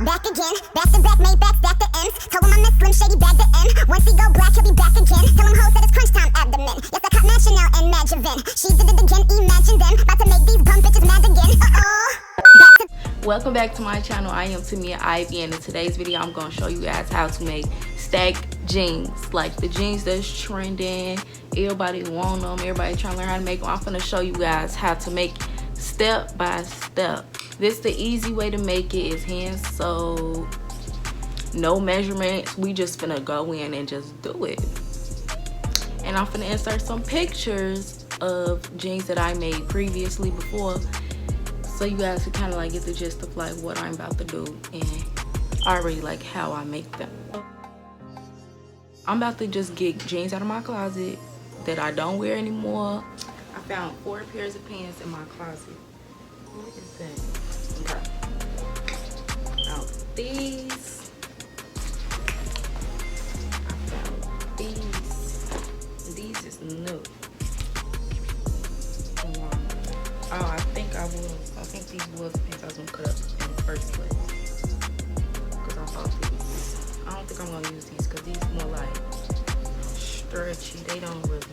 Back again, back to back, made back, stack the M's. Told him I miss Slim Shady, bag the M. Once he go black, he'll be back again. Tell him hoes that it's crunch time abdomen. Yes, I caught Mad Chanel and Mad Javin. She did it again, imagine them. About to make these bum bitches mad again. Welcome back to my channel. I am Tamia Ivy, and in today's video I'm going to show you guys how to make stacked jeans, like the jeans that's trending. Everybody want them, everybody trying to learn how to make them. I'm going to show you guys how to make step by step. This the easy way to make it. Is hand sewed, no measurements. We just finna go in and just do it. And I'm finna insert some pictures of jeans that I made previously before, so you guys can kind of like get the gist of like what I'm about to do and already like how I make them. I'm about to just get jeans out of my closet that I don't wear anymore. I found 4 pairs of pants in my closet. What is that? Okay. Now these. I found these. These is new. Oh, I think these was the pants I was gonna cut up in the first place. Because I thought these. I don't think I'm gonna use these because these more like stretchy. They don't really.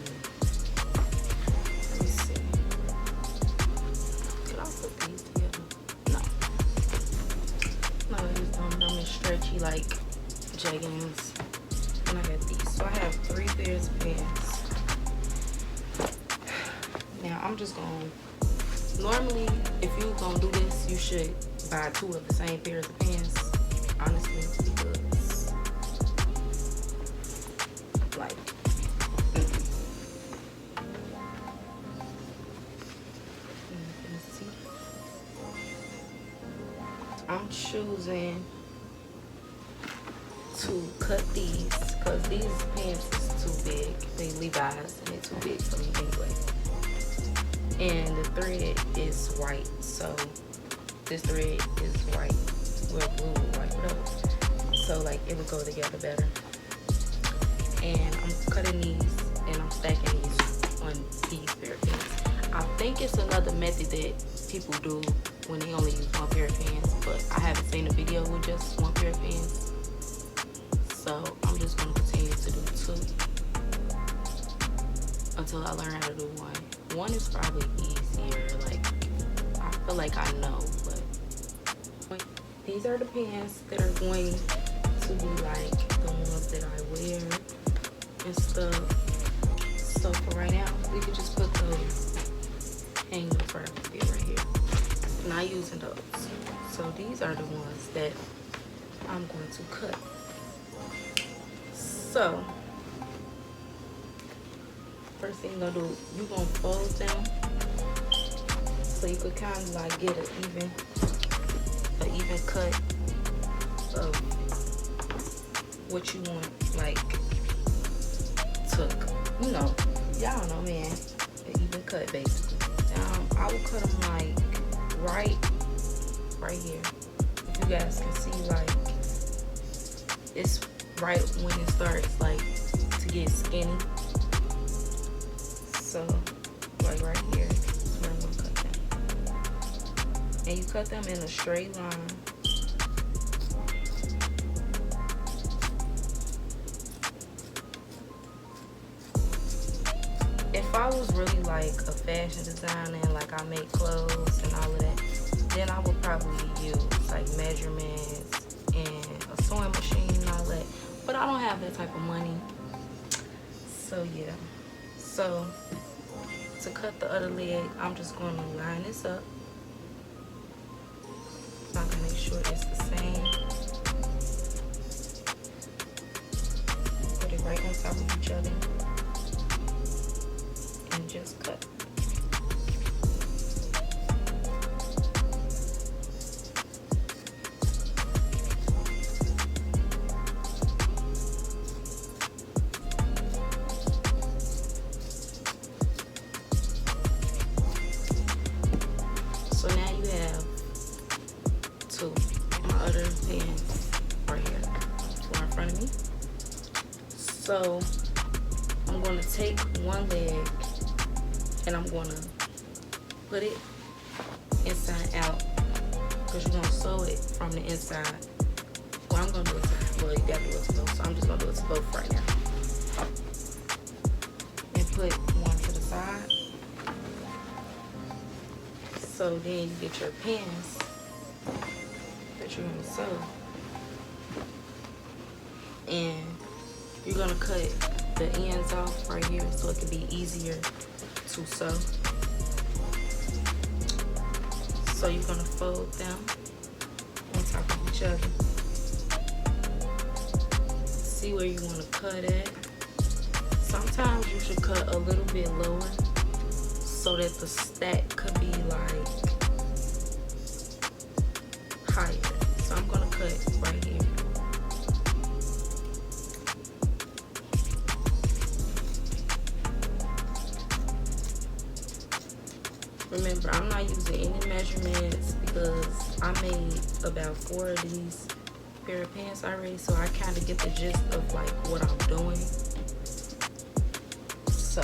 Let me see. Could I put these together? No. I'm not gonna use them. Them is stretchy like jeggings. And I got these. So I have 3 pairs of pants. Now I'm just gonna. Normally, if you're gonna do this, you should buy 2 of the same pairs of pants, honestly, because, like, I'm choosing to cut these, because these pants is too big. They Levi's, and they're too big for me anyway. And the thread is white, so this thread is white, well, blue or white, whatever. So like it would go together better. And I'm cutting these and I'm stacking these on these pair of pants. I think it's another method that people do when they only use 1 pair of pants, but I haven't seen a video with just 1 pair of pants. So I'm just gonna continue to do 2 until I learn how to do 1. 1 is probably easier, like, I feel like I know, but these are the pants that are going to be like the ones that I wear and stuff. So for right now, we could just put those hanging right here. Not using those. So these are the ones that I'm going to cut. So first thing you're gonna do, you're gonna fold them so you could kind of like get an even cut of what you want, like took, you know, y'all know, man, an even cut basically. I will cut them like right here. If you guys can see, like it's right when it starts like to get skinny. So, like right here is where I'm gonna cut them. And you cut them in a straight line. If I was really like a fashion designer and like I make clothes and all of that, then I would probably use like measurements and a sewing machine and all that. But I don't have that type of money. So yeah. So to cut the other leg, I'm just going to line this up. So I'm going to make sure it's the same. Put it right on top of each other and just cut. So now you have 2. My other pants right here, 2 in front of me. So I'm going to take 1 leg and I'm going to put it inside out, because you're going to sew it from the inside. I'm gonna do it to, well, you gotta do it to both, so I'm just gonna do it to both right now. And put one to the side. So then you get your pins that you're gonna sew. And you're gonna cut the ends off right here so it can be easier to sew. So you're gonna fold them on top of each other. See where you want to cut at. Sometimes you should cut a little bit lower so that the stack could be like higher. So I'm gonna cut right here. Remember, I'm not using any measurements because I made about 4 of these pair of pants already, so I kind of get the gist of like what I'm doing. So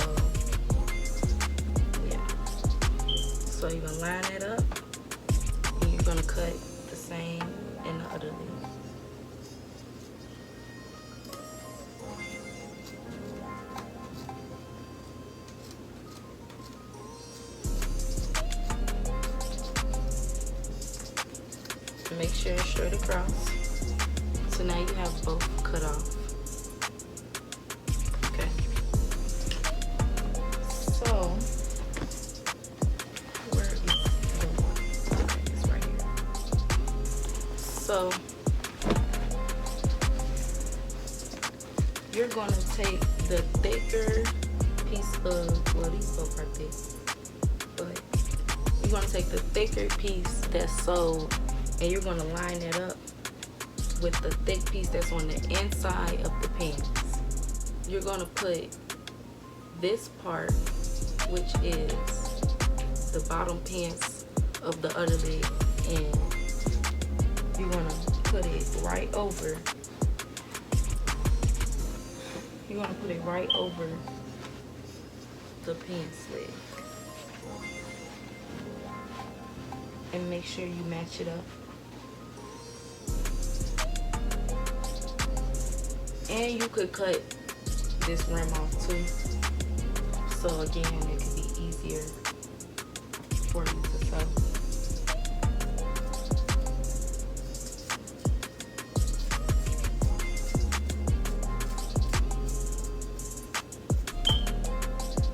yeah, so you're gonna line it up and you're gonna cut the same in the other leg. Make sure it's straight across. So now you have both cut off. Okay. So where is the one? Okay, it's right here. So you're gonna take the thicker piece of, well, these both are thick, but you're gonna take the thicker piece that's sewed, and you're going to line it up with the thick piece that's on the inside of the pants. You're going to put this part, which is the bottom pants of the other leg, and you're going to put it right over. You're going to put it right over the pants leg. And make sure you match it up. And you could cut this rim off too. So again, it could be easier for you to sew.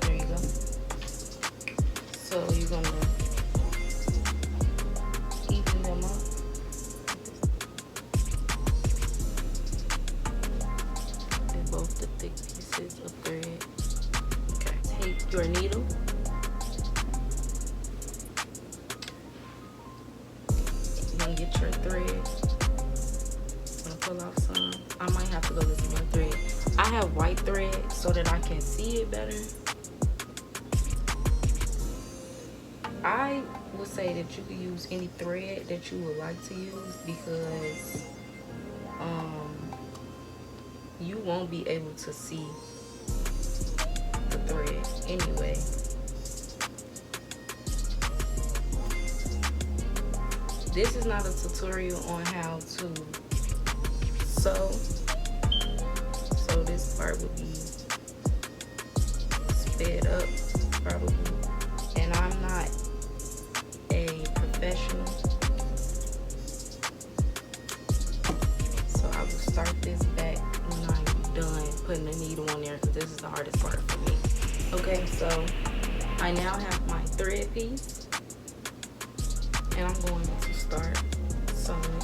There you go. So you're gonna even them up. Both the thick pieces of thread. Okay. Take your needle. You're gonna get your thread. I'm gonna pull off some. I might have to go with some more thread. I have white thread so that I can see it better. I would say that you could use any thread that you would like to use because you won't be able to see the thread anyway. This is not a tutorial on how to sew, so this part would be sped up probably, and I'm not a professional, so I will start this back when I'm done putting the needle on there because this is the hardest part for me. Okay, so I now have my thread piece and I'm going to start sewing.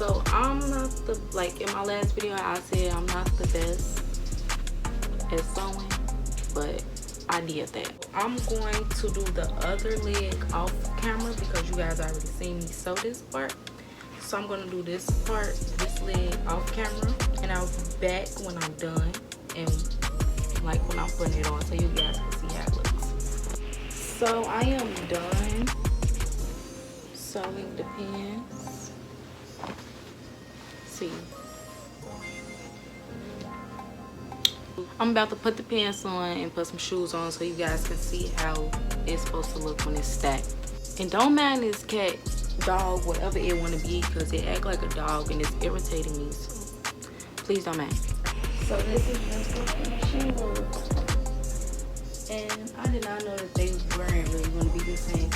So I'm not the, like in my last video I said I'm not the best at sewing, but I did that. I'm going to do the other leg off camera because you guys already seen me sew this part. So I'm gonna do this part, this leg off camera, and I'll be back when I'm done and like when I'm putting it on so you guys can see how it looks. So I am done sewing the pins. See, I'm about to put the pants on and put some shoes on so you guys can see how it's supposed to look when it's stacked. And don't mind this cat, dog, whatever it want to be, because it act like a dog and it's irritating me, so please don't mind. So this is just the finishing look, and I did not know that they weren't really going to be the same